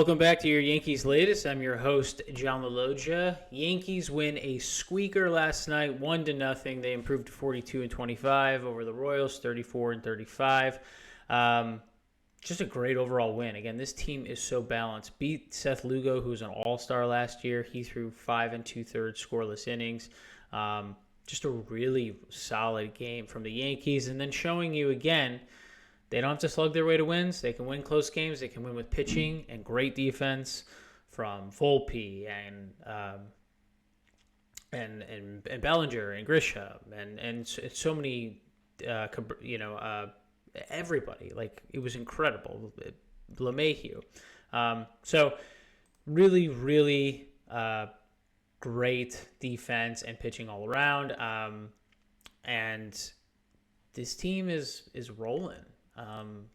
Welcome back to your Yankees Latest. I'm your host, John Laloggia. Yankees win a squeaker last night, 1-0. They improved to 42-25 over the Royals, 34-35. Just a great overall win. Again, this team is so balanced. Beat Seth Lugo, who was an all-star last year. He threw 5 2/3 scoreless innings. Just a really solid game from the Yankees. And then showing you again, they don't have to slug their way to wins. They can win close games. They can win with pitching and great defense from Volpe and Bellinger and Grisham and so many, everybody. Like, it was incredible. LeMahieu. So really, really great defense and pitching all around. And this team is rolling.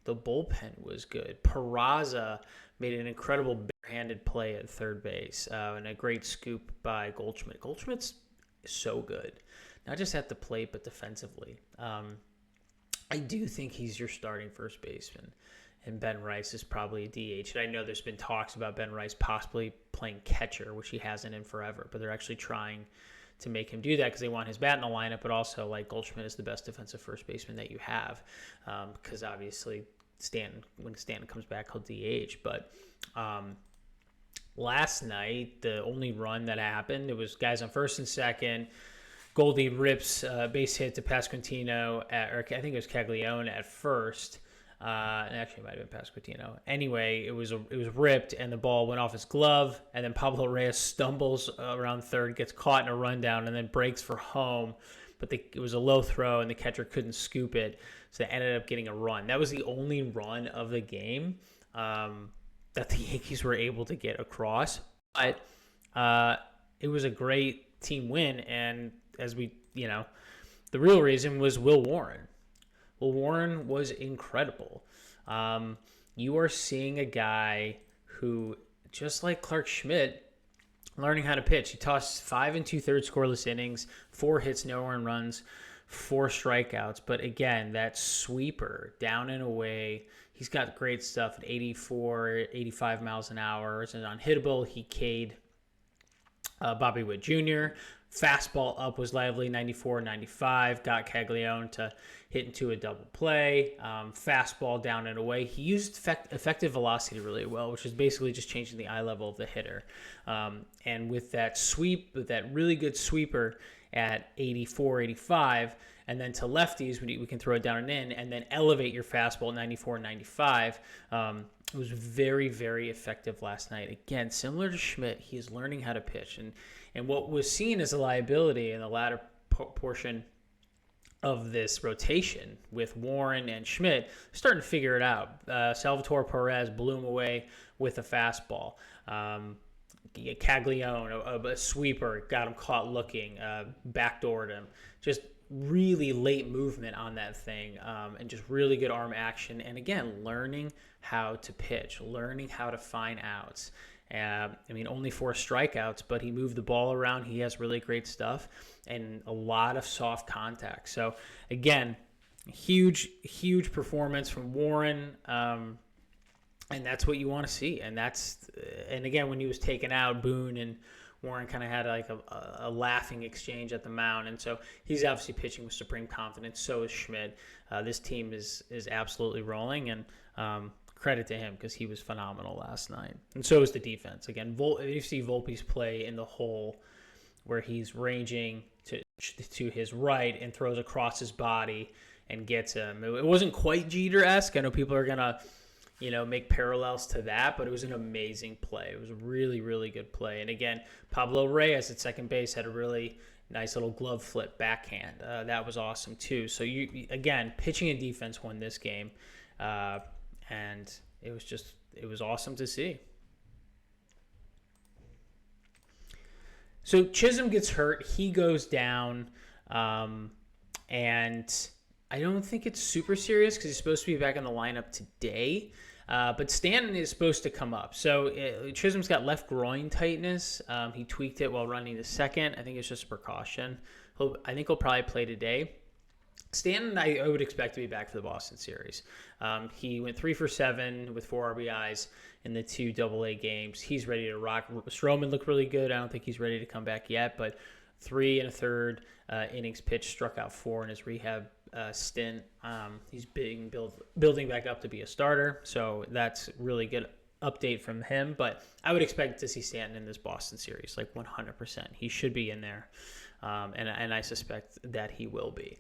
The bullpen was good. Peraza made an incredible barehanded play at third base and a great scoop by Goldschmidt. Goldschmidt's so good, not just at the plate, but defensively. I do think he's your starting first baseman, and Ben Rice is probably a DH. And I know there's been talks about Ben Rice possibly playing catcher, which he hasn't in forever, but they're actually trying to make him do that because they want his bat in the lineup, but also, like, Goldschmidt is the best defensive first baseman that you have because obviously when Stanton comes back, he'll DH. But last night, the only run that happened, it was guys on first and second. Goldie rips base hit to Pasquantino, or I think it was Caglione at first. Actually, it might have been Pasquantino. Anyway, it was ripped, and the ball went off his glove, and then Pablo Reyes stumbles around third, gets caught in a rundown, and then breaks for home. But it was a low throw, and the catcher couldn't scoop it, so they ended up getting a run. That was the only run of the game that the Yankees were able to get across. But it was a great team win, and as we, the real reason was Will Warren. Well, Warren was incredible. You are seeing a guy who, just like Clark Schmidt, learning how to pitch. He tossed 5 2/3 scoreless innings, 4 hits, no earned runs, 4 strikeouts. But again, that sweeper down and away, he's got great stuff at 84, 85 miles an hour. It's unhittable. He K'd Bobby Witt Jr. Fastball up was lively, 94, 95. Got Caglione to hit into a double play. Fastball down and away. He used effective velocity really well, which is basically just changing the eye level of the hitter. And with that sweep, with that really good sweeper at 84, 85, and then to lefties, we can throw it down and in, and then elevate your fastball at 94, 95. It was very, very effective last night. Again, similar to Schmidt, he is learning how to pitch. And what was seen as a liability in the latter portion of this rotation with Warren and Schmidt, starting to figure it out. Salvatore Perez blew him away with a fastball. Caglione, a sweeper, got him caught looking, backdoored him. Just really late movement on that thing, and just really good arm action. And again, learning how to pitch, learning how to find outs. Only 4 strikeouts, but he moved the ball around. He has really great stuff and a lot of soft contact. So, again, huge performance from Warren, and that's what you want to see. And again, when he was taken out, Boone and Warren kind of had like a laughing exchange at the mound. And so he's obviously pitching with supreme confidence. So is Schmidt. This team is absolutely rolling, and credit to him because he was phenomenal last night. And so is the defense. Again, you see Volpe's play in the hole where he's ranging to his right and throws across his body and gets him. It wasn't quite Jeter-esque. I know people are going to make parallels to that, but it was an amazing play. It was a really, really good play. And again, Pablo Reyes at second base had a really nice little glove flip backhand. That was awesome too. So again, pitching and defense won this game. And it was awesome to see. So Chisholm gets hurt. He goes down. And I don't think it's super serious because he's supposed to be back in the lineup today. But Stanton is supposed to come up. So Chisholm's got left groin tightness. He tweaked it while running the second. I think it's just a precaution. I think he'll probably play today. Stanton, I would expect to be back for the Boston series. He went 3 for 7 with 4 RBIs in the 2 AA games. He's ready to rock. Stroman looked really good. I don't think he's ready to come back yet, but 3 1/3 innings pitched, struck out 4 in his rehab stint. He's building back up to be a starter, so that's really good update from him. But I would expect to see Stanton in this Boston series, like 100%. He should be in there, and I suspect that he will be.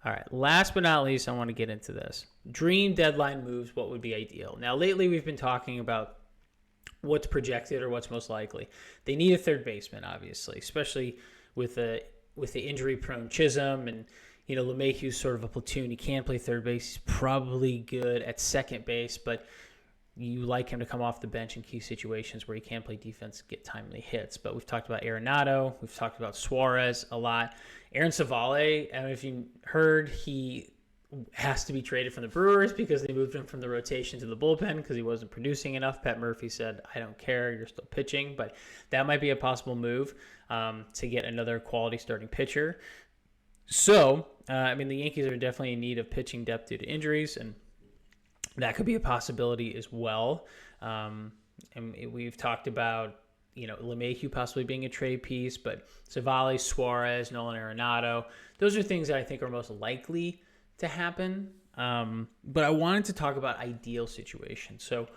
All right, last but not least, I want to get into this. Dream deadline moves, what would be ideal? Now, lately we've been talking about what's projected or what's most likely. They need a third baseman, obviously, especially with the injury-prone Chisholm, and LeMahieu's sort of a platoon. He can play third base. He's probably good at second base, but you like him to come off the bench in key situations where he can play defense, get timely hits. But we've talked about Arenado. We've talked about Suarez a lot. Aaron Savale, I don't know if you heard, he has to be traded from the Brewers because they moved him from the rotation to the bullpen because he wasn't producing enough. Pat Murphy said, I don't care, you're still pitching. But that might be a possible move to get another quality starting pitcher. So, the Yankees are definitely in need of pitching depth due to injuries, and that could be a possibility as well. And we've talked about LeMahieu possibly being a trade piece, but Savale, Suarez, Nolan Arenado, those are things that I think are most likely to happen. But I wanted to talk about ideal situations. So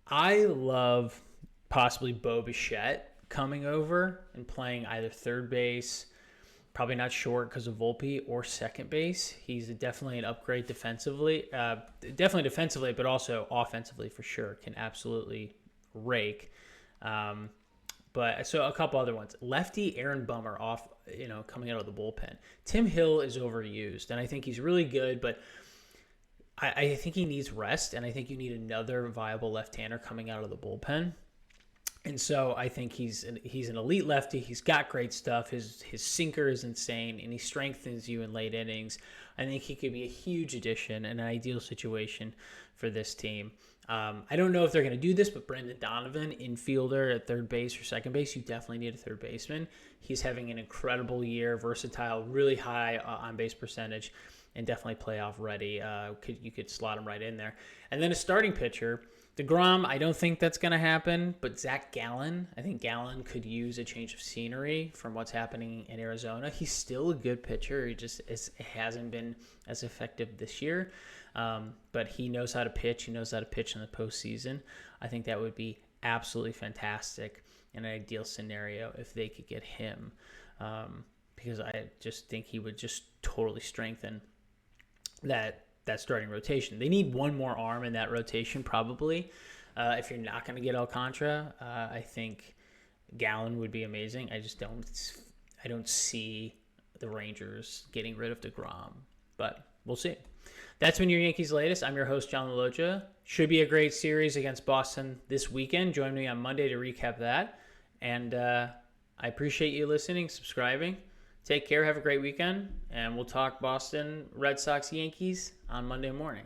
I love possibly Bo Bichette coming over and playing either third base, probably not short because of Volpe, or second base. He's definitely an upgrade defensively, but also offensively for sure. Can absolutely rake. But so a couple other ones. Lefty Aaron Bummer off, coming out of the bullpen. Tim Hill is overused, and I think he's really good, but I think he needs rest, and I think you need another viable left-hander coming out of the bullpen. And so I think he's an elite lefty. He's got great stuff. His sinker is insane, and he strengthens you in late innings. I think he could be a huge addition and an ideal situation for this team. I don't know if they're going to do this, but Brendan Donovan, infielder at third base or second base, you definitely need a third baseman. He's having an incredible year, versatile, really high on-base percentage, and definitely playoff ready. You could slot him right in there. And then a starting pitcher, DeGrom, I don't think that's going to happen, but Zach Gallen, I think Gallen could use a change of scenery from what's happening in Arizona. He's still a good pitcher. He just hasn't been as effective this year, but he knows how to pitch. He knows how to pitch in the postseason. I think that would be absolutely fantastic in an ideal scenario if they could get him, because I just think he would just totally strengthen that starting rotation. They need one more arm in that rotation probably. If you're not going to get Alcantara, I think Gallen would be amazing. I don't see the Rangers getting rid of DeGrom, but we'll see. That's been your Yankees Latest. I'm your host, John Laloggia. Should be a great series against Boston this weekend. Join me on Monday to recap that. And I appreciate you listening, subscribing. Take care. Have a great weekend. And we'll talk Boston Red Sox Yankees on Monday morning.